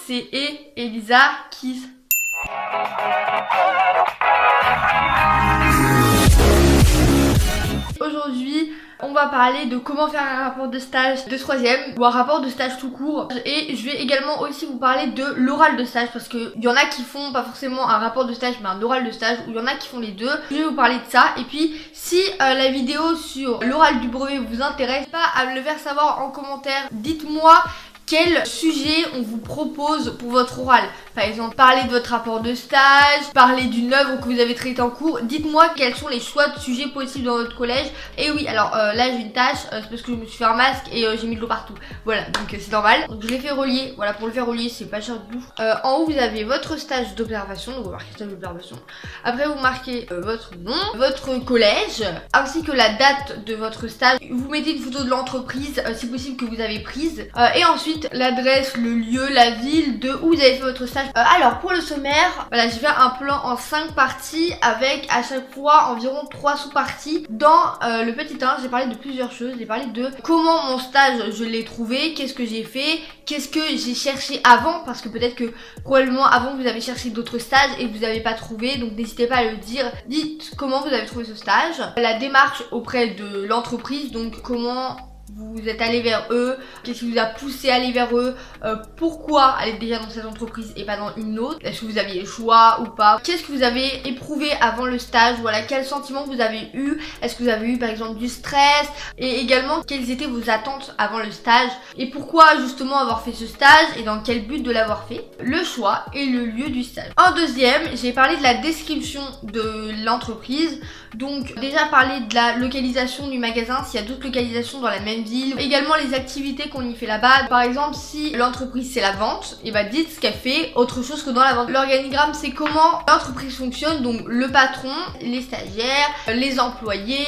c'est Elisa Kiss. Aujourd'hui, on va parler de comment faire un rapport de stage de 3ème ou un rapport de stage tout court. Et je vais également aussi vous parler de l'oral de stage parce qu'il y en a qui font pas forcément un rapport de stage mais un oral de stage, ou il y en a qui font les deux. Je vais vous parler de ça. Et puis si la vidéo sur l'oral du brevet vous intéresse, pas à me le faire savoir en commentaire. Dites-moi quel sujet on vous propose pour votre oral. Par exemple, parler de votre rapport de stage, parler d'une œuvre que vous avez traitée en cours. Dites-moi quels sont les choix de sujets possibles dans votre collège. Et oui, alors là j'ai une tâche, c'est parce que je me suis fait un masque et j'ai mis de l'eau partout. Voilà, donc c'est normal. Donc je l'ai fait relier. Voilà, pour le faire relier, c'est pas cher du tout. En haut, vous avez votre stage d'observation. Donc vous marquez stage d'observation. Après, vous marquez votre nom, votre collège, ainsi que la date de votre stage. Vous mettez une photo de l'entreprise, si possible, que vous avez prise. Et ensuite, l'adresse, le lieu, la ville de où vous avez fait votre stage. Alors pour le sommaire, voilà, j'ai fait un plan en 5 parties avec à chaque fois environ 3 sous-parties. Dans le petit 1, j'ai parlé de plusieurs choses. J'ai parlé de comment mon stage je l'ai trouvé, qu'est-ce que j'ai fait, qu'est-ce que j'ai cherché avant, parce que peut-être que probablement avant vous avez cherché d'autres stages et vous n'avez pas trouvé, donc n'hésitez pas à le dire. Dites comment vous avez trouvé ce stage, la démarche auprès de l'entreprise, donc comment vous êtes allé vers eux, qu'est-ce qui vous a poussé à aller vers eux, pourquoi aller déjà dans cette entreprise et pas dans une autre, est-ce que vous aviez le choix ou pas, qu'est-ce que vous avez éprouvé avant le stage, voilà, quels sentiments vous avez eu, est-ce que vous avez eu par exemple du stress, et également quelles étaient vos attentes avant le stage et pourquoi justement avoir fait ce stage et dans quel but de l'avoir fait, le choix et le lieu du stage. En deuxième, j'ai parlé de la description de l'entreprise, donc déjà parler de la localisation du magasin, s'il y a d'autres localisations dans la même ville, également les activités qu'on y fait là-bas. Par exemple, si l'entreprise c'est la vente, et bah dites ce qu'elle fait autre chose que dans la vente. L'organigramme, c'est comment l'entreprise fonctionne, donc le patron, les stagiaires, les employés.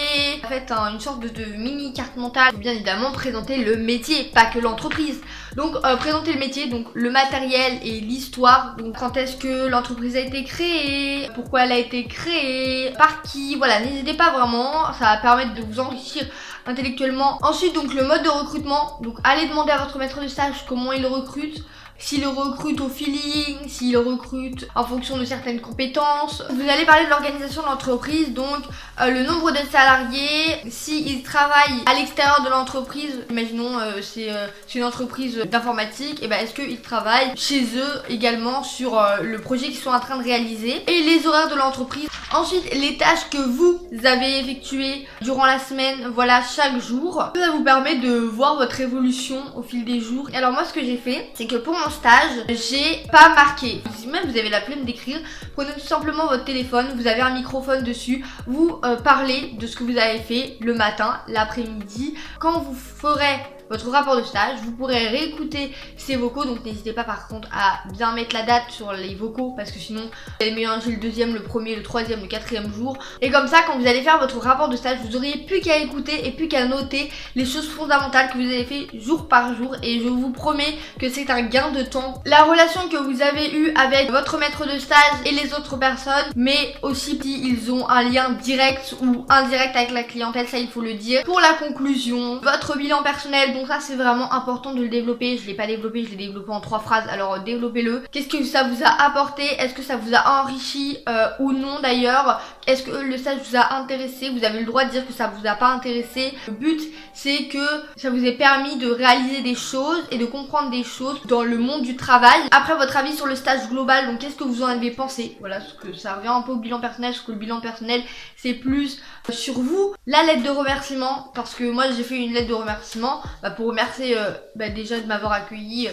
Faites une sorte de mini carte mentale. Bien évidemment, présenter le métier, pas que l'entreprise. Donc présenter le métier, donc le matériel et l'histoire. Donc quand est-ce que l'entreprise a été créée, pourquoi elle a été créée, par qui, voilà, n'hésitez pas vraiment, ça va permettre de vous enrichir intellectuellement. Ensuite, donc le mode de recrutement, donc allez demander à votre maître de stage comment il recrute. S'il recrute au feeling, s'il recrute en fonction de certaines compétences. Vous allez parler de l'organisation de l'entreprise, donc le nombre de salariés, s'ils travaillent à l'extérieur de l'entreprise, imaginons c'est une entreprise d'informatique, et ben est-ce qu'ils travaillent chez eux également sur le projet qu'ils sont en train de réaliser, et les horaires de l'entreprise. Ensuite, les tâches que vous avez effectuées durant la semaine, voilà, chaque jour. Ça vous permet de voir votre évolution au fil des jours. Et alors moi, ce que j'ai fait, c'est que pour mon stage, j'ai pas marqué. Si même vous avez la flemme d'écrire, prenez tout simplement votre téléphone, vous avez un microphone dessus, vous parlez de ce que vous avez fait le matin, l'après-midi. Quand vous ferez votre rapport de stage, vous pourrez réécouter ces vocaux, donc n'hésitez pas par contre à bien mettre la date sur les vocaux parce que sinon vous allez mélanger le deuxième, le premier, le troisième, le quatrième jour, et comme ça quand vous allez faire votre rapport de stage, vous auriez plus qu'à écouter et plus qu'à noter les choses fondamentales que vous avez fait jour par jour, et je vous promets que c'est un gain de temps. La relation que vous avez eue avec votre maître de stage et les autres personnes, mais aussi s'ils ont un lien direct ou indirect avec la clientèle, ça il faut le dire. Pour la conclusion, votre bilan personnel, donc ça c'est vraiment important de le développer. Je l'ai pas développé, je l'ai développé en 3 phrases, alors développez-le. Qu'est-ce que ça vous a apporté? Est-ce que ça vous a enrichi ou non d'ailleurs? Est-ce que le stage vous a intéressé? Vous avez le droit de dire que ça vous a pas intéressé. Le but c'est que ça vous ait permis de réaliser des choses et de comprendre des choses dans le monde du travail. Après, votre avis sur le stage global, donc qu'est-ce que vous en avez pensé? Voilà, ce que ça revient un peu au bilan personnel, parce que le bilan personnel c'est plus sur vous. La lettre de remerciement, parce que moi j'ai fait une lettre de remerciement pour remercier déjà de m'avoir accueilli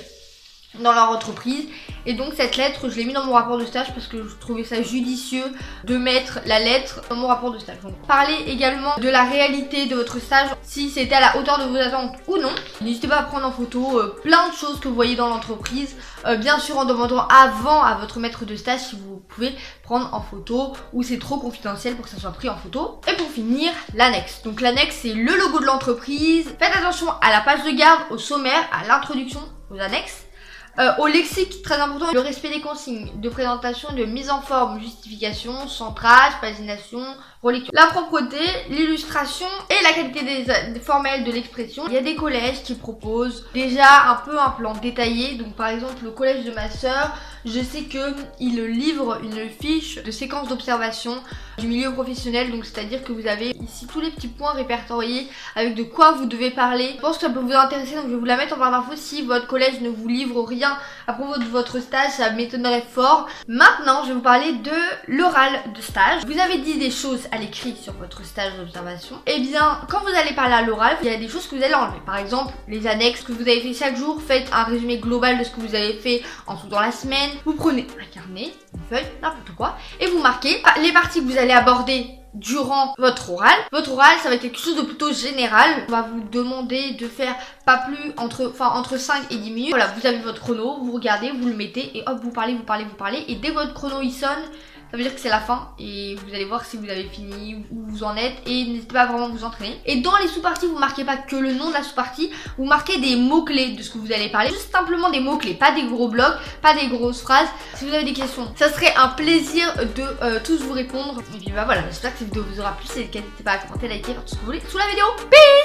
dans leur entreprise, et donc cette lettre je l'ai mis dans mon rapport de stage parce que je trouvais ça judicieux de mettre la lettre dans mon rapport de stage. Donc parlez également de la réalité de votre stage, si c'était à la hauteur de vos attentes ou non. N'hésitez pas à prendre en photo plein de choses que vous voyez dans l'entreprise, bien sûr en demandant avant à votre maître de stage si vous pouvez prendre en photo ou c'est trop confidentiel pour que ça soit pris en photo. Et pour finir, l'annexe. Donc l'annexe c'est le logo de l'entreprise. Faites attention à la page de garde, au sommaire, à l'introduction, aux annexes. Au lexique, très important, le respect des consignes de présentation, de mise en forme, justification, centrage, pagination, relecture. La propreté, l'illustration et la qualité des formels de l'expression. Il y a des collèges qui proposent déjà un peu un plan détaillé. Donc par exemple le collège de ma sœur, je sais qu'il livre une fiche de séquence d'observation du milieu professionnel. Donc c'est à dire que vous avez ici tous les petits points répertoriés avec de quoi vous devez parler. Je pense que ça peut vous intéresser, donc je vais vous la mettre en barre d'infos. Si votre collège ne vous livre rien à propos de votre stage, ça m'étonnerait fort. Maintenant je vais vous parler de l'oral de stage. Vous avez dit des choses à l'écrit sur votre stage d'observation. Et bien quand vous allez parler à l'oral, il y a des choses que vous allez enlever. Par exemple les annexes que vous avez fait chaque jour. Faites un résumé global de ce que vous avez fait en tout dans la semaine. Vous prenez un carnet, une feuille, n'importe quoi, et vous marquez les parties que vous allez aborder durant votre oral. Votre oral, ça va être quelque chose de plutôt général. On va vous demander de faire pas plus entre 5 et 10 minutes. Voilà, vous avez votre chrono, vous regardez, vous le mettez et hop, vous parlez. Et dès votre chrono il sonne, ça veut dire que c'est la fin et vous allez voir si vous avez fini, où vous en êtes, et n'hésitez pas à vraiment vous entraîner. Et dans les sous-parties, vous marquez pas que le nom de la sous-partie, vous marquez des mots-clés de ce que vous allez parler. Juste simplement des mots-clés, pas des gros blocs, pas des grosses phrases. Si vous avez des questions, ça serait un plaisir de tous vous répondre. Et puis bah voilà, j'espère que cette vidéo vous aura plu. Si c'est le cas, n'hésitez pas à commenter, liker, faire tout ce que vous voulez sous la vidéo. Peace!